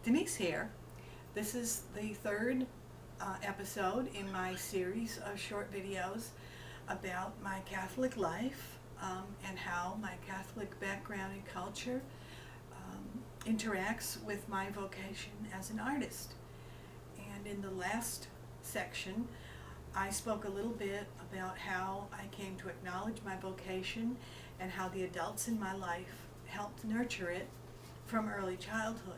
Denise here. This is the third episode in my series of short videos about my Catholic life and how my Catholic background and culture interacts with my vocation as an artist. And in the last section, I spoke a little bit about how I came to acknowledge my vocation and how the adults in my life helped nurture it from early childhood.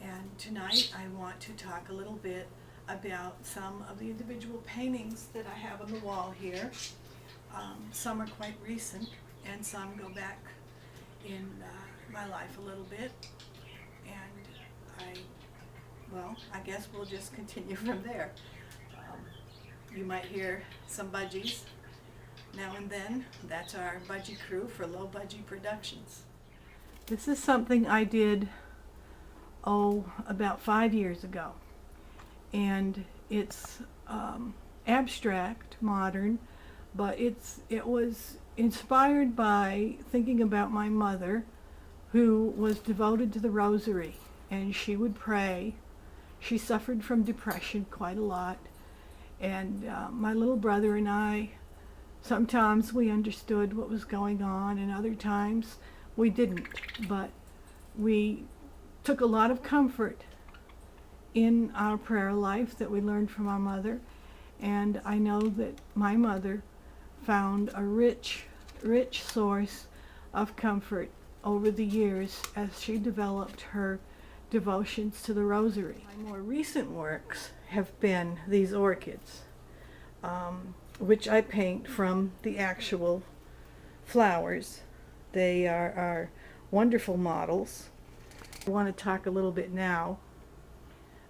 And tonight I want to talk a little bit about some of the individual paintings that I have on the wall here. Some are quite recent and some go back in my life a little bit. And I guess we'll just continue from there. You might hear some budgies now and then. That's our budgie crew for Low Budgie Productions. This is something I did about 5 years ago, and it's abstract, modern, but it was inspired by thinking about my mother, who was devoted to the rosary, and she would pray. She suffered from depression quite a lot, and my little brother and I, sometimes we understood what was going on and other times we didn't, but we took a lot of comfort in our prayer life that we learned from our mother. And I know that my mother found a rich source of comfort over the years as she developed her devotions to the rosary. My more recent works have been these orchids, which I paint from the actual flowers. They are wonderful models. I want to talk a little bit now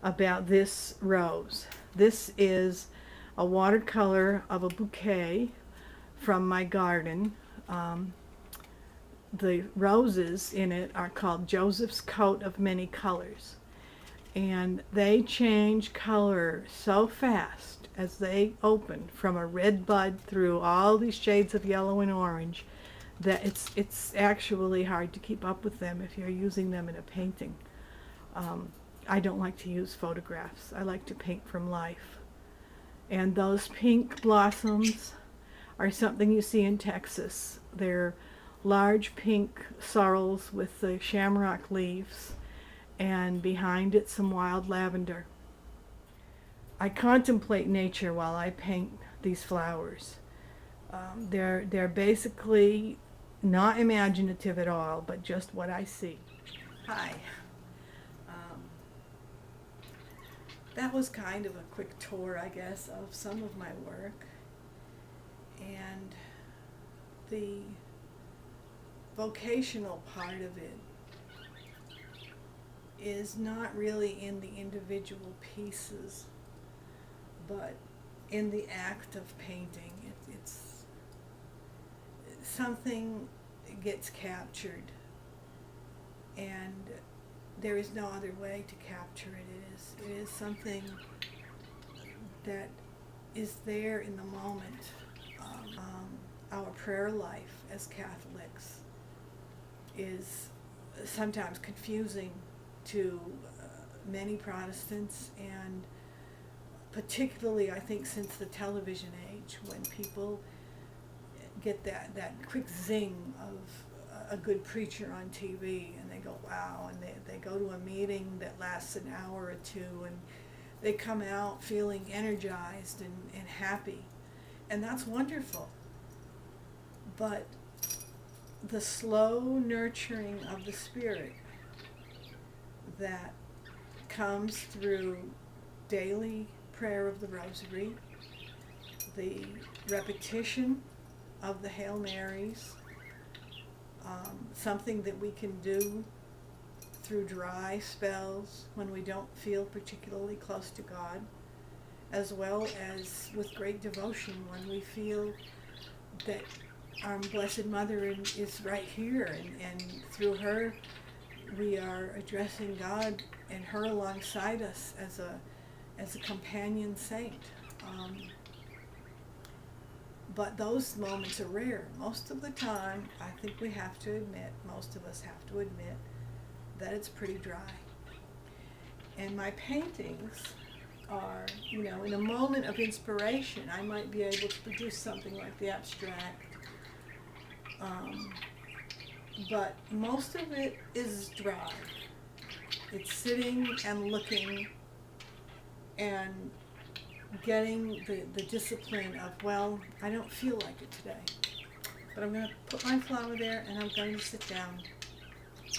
about this rose. This is a watercolor of a bouquet from my garden. The roses in it are called Joseph's Coat of Many Colors, and they change color so fast as they open from a red bud through all these shades of yellow and orange that it's actually hard to keep up with them if you're using them in a painting. I don't like to use photographs. I like to paint from life. And those pink blossoms are something you see in Texas. They're large pink sorrels with the shamrock leaves, and behind it some wild lavender. I contemplate nature while I paint these flowers. They're basically not imaginative at all, but just what I see. Hi. That was kind of a quick tour, I guess, of some of my work. And the vocational part of it is not really in the individual pieces, but in the act of painting. It's something gets captured, and there is no other way to capture it. It is something that is there in the moment. Our prayer life as Catholics is sometimes confusing to many Protestants, and particularly I think since the television age, when people get that quick zing of a good preacher on TV and they go, wow, and they go to a meeting that lasts an hour or two and they come out feeling energized and happy, and that's wonderful. But the slow nurturing of the spirit that comes through daily prayer of the Rosary, the repetition of the Hail Marys, something that we can do through dry spells when we don't feel particularly close to God, as well as with great devotion when we feel that our Blessed Mother is right here, and through her we are addressing God and her alongside us as a companion saint. But those moments are rare. Most of the time, I think most of us have to admit that it's pretty dry. And my paintings are, in a moment of inspiration, I might be able to produce something like the abstract. But most of it is dry. It's sitting and looking and getting the discipline of, well, I don't feel like it today, but I'm going to put my flower there and I'm going to sit down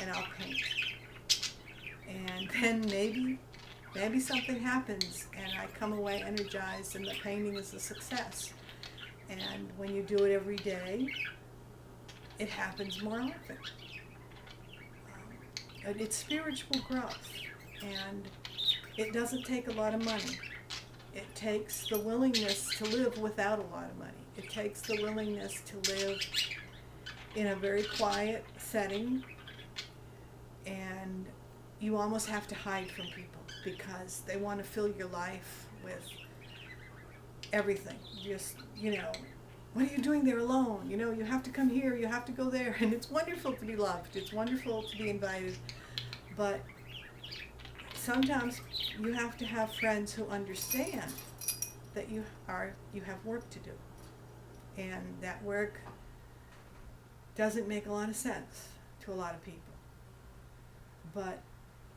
and I'll paint. And then maybe something happens and I come away energized and the painting is a success. And when you do it every day, it happens more often. It's spiritual growth, and it doesn't take a lot of money. It takes the willingness to live without a lot of money. It takes the willingness to live in a very quiet setting, and you almost have to hide from people because they want to fill your life with everything. Just, what are you doing there alone? You have to come here, you have to go there. And it's wonderful to be loved. It's wonderful to be invited. But sometimes you have to have friends who understand that you have work to do. And that work doesn't make a lot of sense to a lot of people. But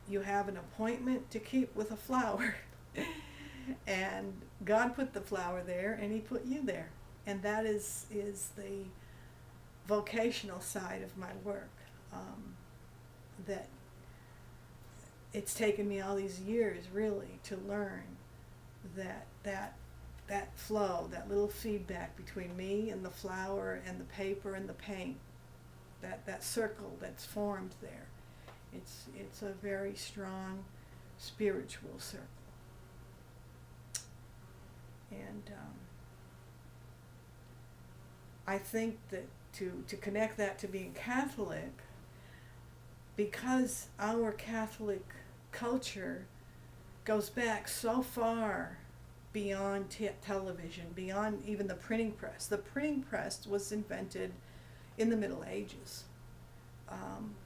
you have an appointment to keep with a flower. And God put the flower there, and He put you there. And that is the vocational side of my work. That it's taken me all these years, really, to learn that flow, that little feedback between me and the flower and the paper and the paint, that circle that's formed there. It's a very strong spiritual circle. And I think that to connect that to being Catholic, because our Catholic culture goes back so far beyond television, beyond even the printing press. The printing press was invented in the Middle Ages.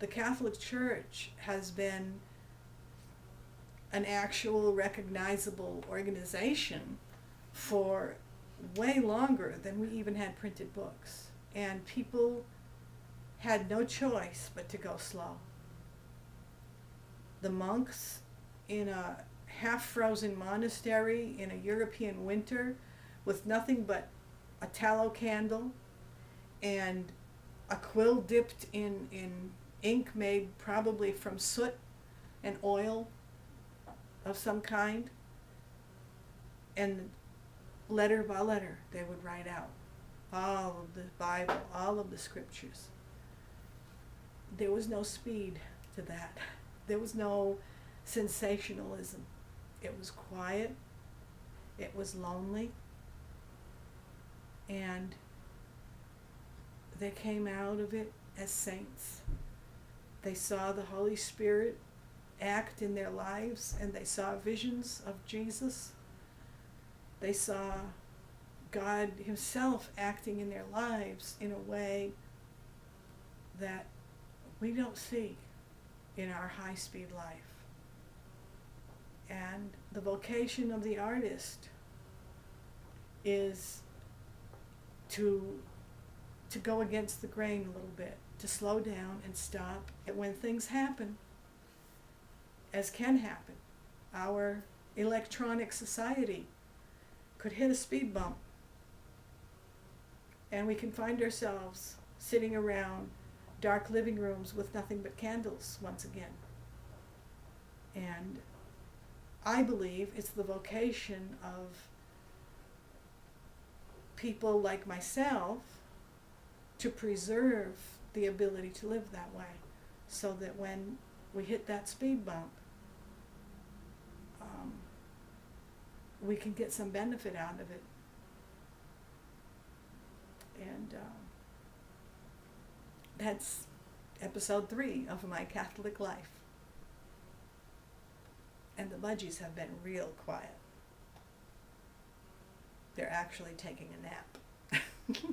The Catholic Church has been an actual recognizable organization for way longer than we even had printed books. And people had no choice but to go slow. The monks in a half-frozen monastery in a European winter with nothing but a tallow candle and a quill dipped in ink made probably from soot and oil of some kind, and letter by letter they would write out all of the Bible, all of the scriptures. There was no speed to that. There was no sensationalism. It was quiet. It was lonely. And they came out of it as saints. They saw the Holy Spirit act in their lives, and they saw visions of Jesus. They saw God Himself acting in their lives in a way that we don't see in our high-speed life. And the vocation of the artist is to go against the grain a little bit, to slow down and stop. And when things happen, as can happen, our electronic society could hit a speed bump, and we can find ourselves sitting around dark living rooms with nothing but candles once again. And I believe it's the vocation of people like myself to preserve the ability to live that way, so that when we hit that speed bump, we can get some benefit out of it. And that's episode 3 of My Catholic Life. And the budgies have been real quiet. They're actually taking a nap.